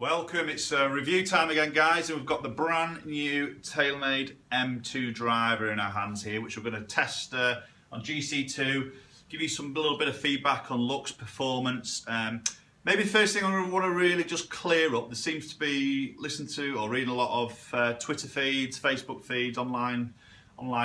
Welcome, it's review time again guys, and we've got the brand new TaylorMade M2 driver in our hands here, which we're going to test on GC2, give you some little bit of feedback on looks, performance. Maybe the first thing I want to really just clear up, there seems to be listening to or reading a lot of Twitter feeds, Facebook feeds, online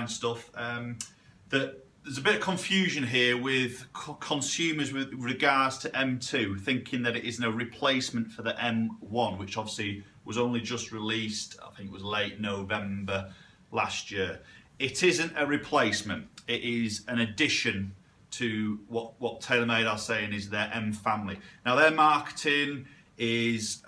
stuff, that there's a bit of confusion here with consumers with regards to M2, thinking that it isn't a replacement for the M1, which obviously was only just released, I think it was late November last year. It isn't a replacement, it is an addition to what TaylorMade are saying is their M family. Now their marketing is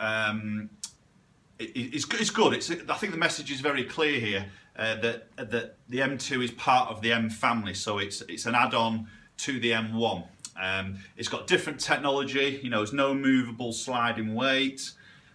it's good. I think the message is very clear here. That the M2 is part of the M family, so it's an add-on to the M1. It's got different technology, you know, it's no movable sliding weight.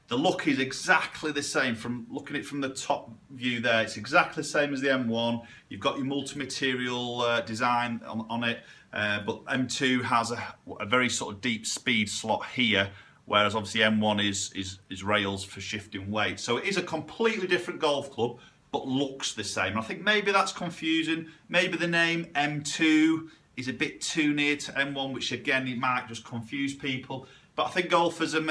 The look is exactly the same. From looking at it from the top view there, it's exactly the same as the M1. You've got your multi-material design on it, but M2 has a very sort of deep speed slot here, whereas obviously M1 is rails for shifting weight. So it is a completely different golf club, but looks the same. I think maybe that's confusing. Maybe the name M2 is a bit too near to M1, which again, it might just confuse people. But I think golfers are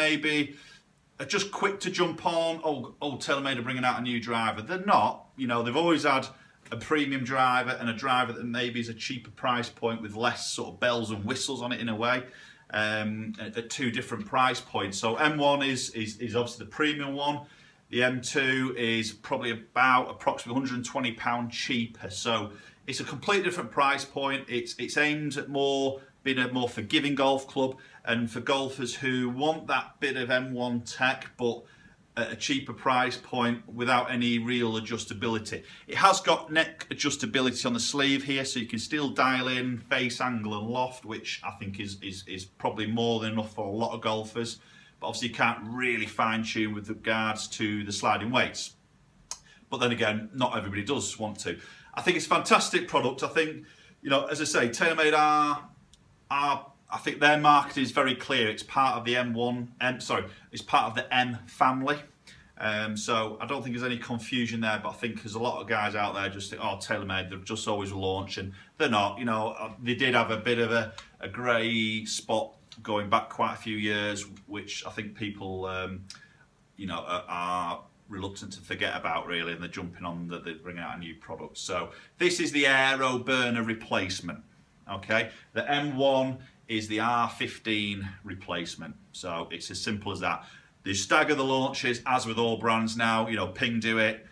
just quick to jump on, oh, TaylorMade are bringing out a new driver. They're not, you know, they've always had a premium driver and a driver that maybe is a cheaper price point with less sort of bells and whistles on it in a way, at two different price points. So M1 is obviously the premium one. The M2 is probably approximately £120 cheaper. So it's a completely different price point. It's aimed at being a more forgiving golf club, and for golfers who want that bit of M1 tech, but at a cheaper price point without any real adjustability. It has got neck adjustability on the sleeve here, so you can still dial in face angle and loft, which I think is probably more than enough for a lot of golfers. But obviously you can't really fine tune with regards to the sliding weights. But then again, not everybody does want to. I think it's a fantastic product. I think, you know, as I say, TaylorMade I think their market is very clear. It's part of the it's part of the M family. So I don't think there's any confusion there, but I think there's a lot of guys out there just think, oh, TaylorMade, they're just always launching. They're not, you know, they did have a bit of a grey spot going back quite a few years, which I think people, you know, are reluctant to forget about really, and they're jumping on that they're bringing out a new product. So this is the aero burner replacement, okay? The M1 is the R15 replacement, so it's as simple as that. They stagger the launches, as with all brands now. You know, Ping do it,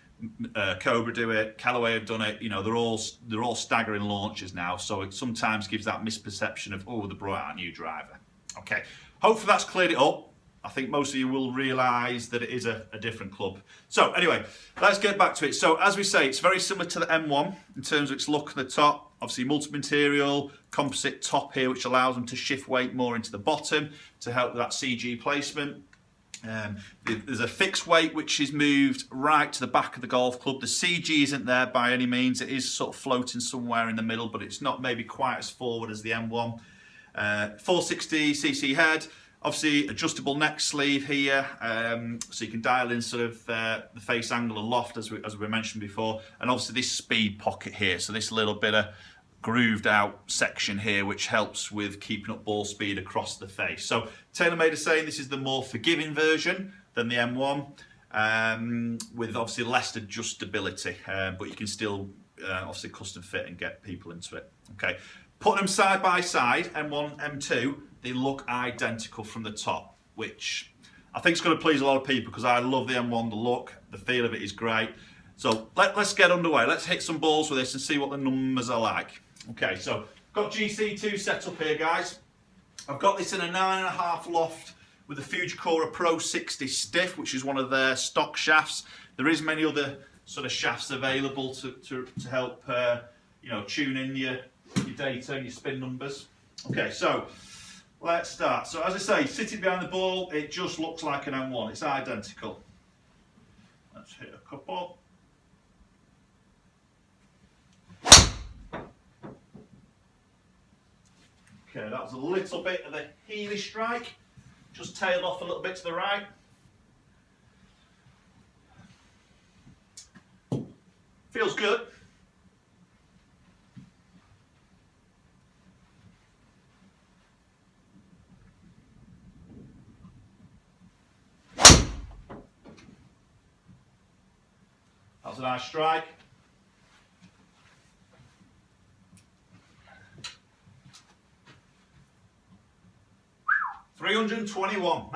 Cobra do it, Callaway have done it. You know, they're all staggering launches now, so it sometimes gives that misperception of, oh, they brought out a new driver. Okay, hopefully that's cleared it up. I think most of you will realise that it is a different club. So anyway, let's get back to it. So as we say, it's very similar to the M1 in terms of its look at the top. Obviously multi-material, composite top here, which allows them to shift weight more into the bottom to help with that CG placement. There's a fixed weight which is moved right to the back of the golf club. The CG isn't there by any means. It is sort of floating somewhere in the middle, but it's not maybe quite as forward as the M1. 460cc head, obviously adjustable neck sleeve here, so you can dial in sort of the face angle and loft as we mentioned before, and obviously this speed pocket here, so this little bit of grooved out section here which helps with keeping up ball speed across the face. So TaylorMade is saying this is the more forgiving version than the M1, with obviously less adjustability, but you can still obviously custom fit and get people into it. Okay, putting them side by side, M1, M2, they look identical from the top, which I think is going to please a lot of people because I love the M1, the look, the feel of it is great. So let's get underway. Let's hit some balls with this and see what the numbers are like. Okay, so got GC2 set up here, guys. I've got this in a 9.5 loft with a Fujikura Pro 60 stiff, which is one of their stock shafts. There is many other sort of shafts available to help you know, tune in your data and your spin numbers. Okay, so let's start. So as I say, sitting behind the ball, it just looks like an M1. It's identical. Let's hit a couple. Okay, that was a little bit of the Healy strike. Just tailed off a little bit to the right. Feels good. That was a nice strike. $321.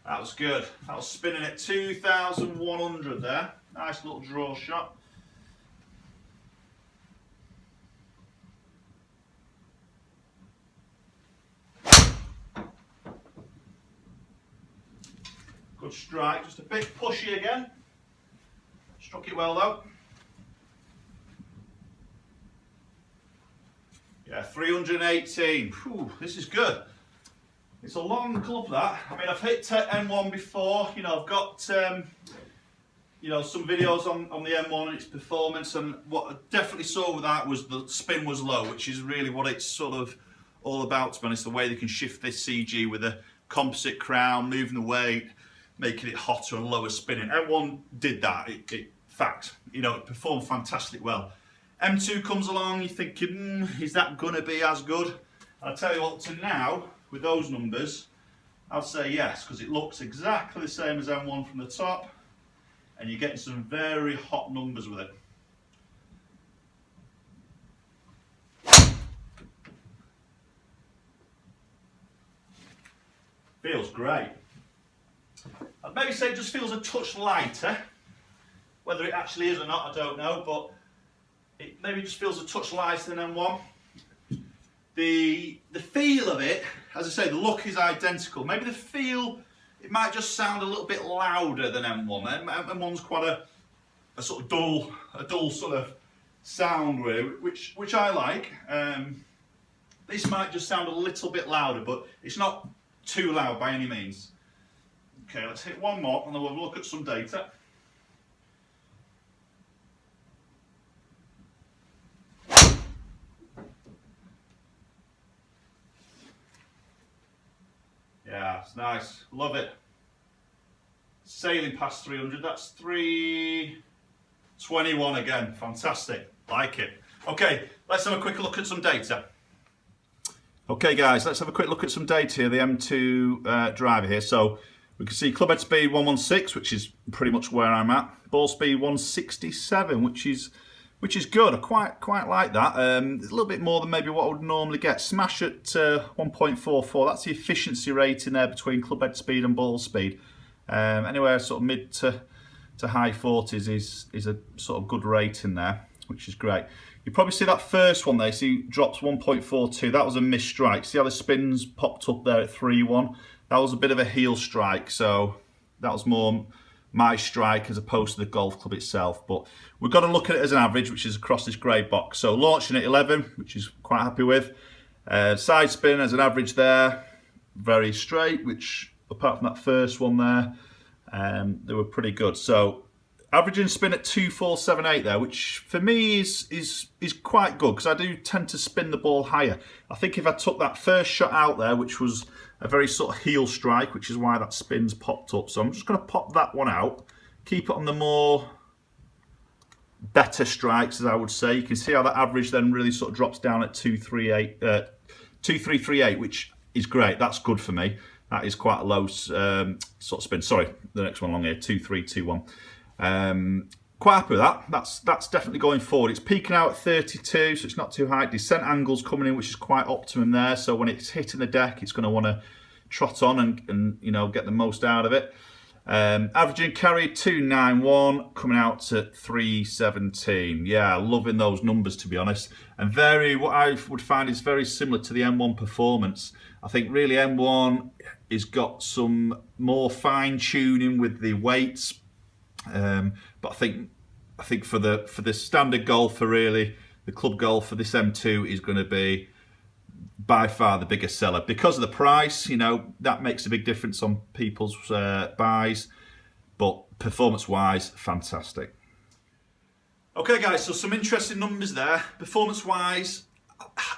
That was good. That was spinning at 2,100 there. Nice little draw shot. Good strike, just a bit pushy again. Struck it well though. Yeah, 318. Whew, this is good. It's a long club that. I mean, I've hit M1 before. You know, I've got you know, some videos on the M1 and its performance, and what I definitely saw with that was the spin was low, which is really what it's sort of all about, to be honest. The way they can shift this CG with a composite crown, moving the weight, making it hotter and lower spinning. M1 did that. Fact, you know, it performed fantastically well. M2 comes along, you're thinking, is that gonna be as good? I'll tell you what, to now, with those numbers, I'd say yes, because it looks exactly the same as M1 from the top, and you're getting some very hot numbers with it. Feels great. I'd maybe say it just feels a touch lighter. Whether it actually is or not, I don't know, but it maybe just feels a touch lighter than M1. The feel of it, as I say, the look is identical. Maybe the feel, it might just sound a little bit louder than M1. M1's quite a sort of dull sort of sound with it, which I like. This might just sound a little bit louder, but it's not too loud by any means. Okay, let's hit one more and then we'll look at some data. Yeah, it's nice. Love it. Sailing past 300. That's 321 again. Fantastic. Like it. Okay, let's have a quick look at some data. Okay, guys, let's have a quick look at some data here. The M2 driver here. So we can see club head speed 116, which is pretty much where I'm at. Ball speed 167, which is good. I quite like that. It's a little bit more than maybe what I would normally get. Smash at 1.44. That's the efficiency rating there between club head speed and ball speed. Anywhere sort of mid to high 40s is a sort of good rating there, which is great. You probably see that first one there. See, drops 1.42. That was a missed strike. See how the spins popped up there at 3-1. That was a bit of a heel strike. So that was more my strike as opposed to the golf club itself, but we've got to look at it as an average, which is across this grey box. So launching at 11, which is quite happy with. Side spin as an average there, very straight, which apart from that first one there, they were pretty good. So averaging spin at 2.478 there, which for me is quite good, because I do tend to spin the ball higher. I think if I took that first shot out there, which was a very sort of heel strike, which is why that spin's popped up. So I'm just going to pop that one out, keep it on the more better strikes, as I would say. You can see how that average then really sort of drops down at 2.338, which is great. That's good for me. That is quite a low sort of spin. Sorry, the next one along here, 2.321. Quite happy with that. That's definitely going forward. It's peaking out at 32, so it's not too high. Descent angle's coming in, which is quite optimum there. So when it's hitting the deck, it's going to want to trot on and you know, get the most out of it. Averaging carry 291, coming out at 317. Yeah, loving those numbers, to be honest. And what I would find is very similar to the M1 performance. I think really M1 has got some more fine tuning with the weights. But I think for the standard golfer, really, the club golfer, this M2 is going to be by far the biggest seller because of the price. You know, that makes a big difference on people's buys, but performance-wise, fantastic. Okay, guys, so some interesting numbers there. Performance-wise,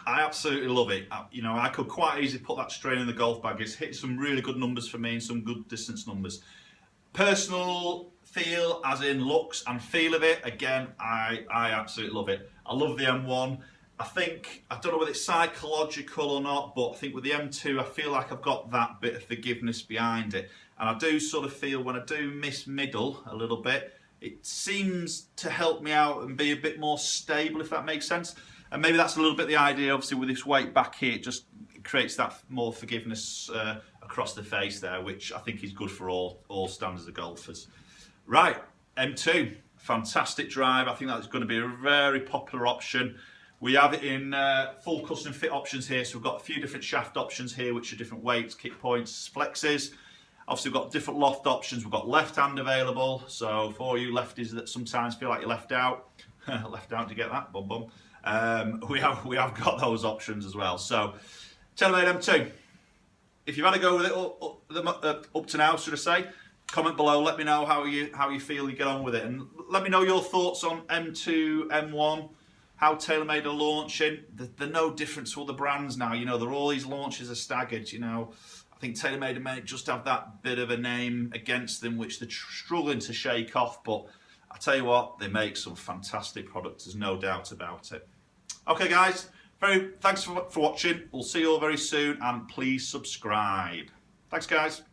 I absolutely love it. You know, I could quite easily put that straight in the golf bag. It's hit some really good numbers for me and some good distance numbers. Personal feel, as in looks and feel of it, again, I absolutely love it. I love the M1. I don't know whether it's psychological or not, but I think with the M2, I feel like I've got that bit of forgiveness behind it. And I do sort of feel when I do miss middle a little bit, it seems to help me out and be a bit more stable, if that makes sense. And maybe that's a little bit the idea, obviously, with this weight back here, it just creates that more forgiveness across the face there, which I think is good for all standards of golfers. Right, M2, fantastic drive. I think that's going to be a very popular option. We have it in full custom fit options here, so we've got a few different shaft options here, which are different weights, kick points, flexes. Obviously, we've got different loft options. We've got left hand available, so for you lefties that sometimes feel like you're left out, left out to get that, bum bum. We have got those options as well. So, TaylorMade M2. If you've had a go with it up to now, should I say, comment below. Let me know how you feel you get on with it, and let me know your thoughts on M2, M1. How TaylorMade are launching. They're no different to other brands now. You know, all these launches are staggered. You know, I think TaylorMade may just have that bit of a name against them, which they're struggling to shake off. But I tell you what, they make some fantastic products. There's no doubt about it. Okay, guys. Thanks for watching. We'll see you all very soon, and please subscribe. Thanks, guys.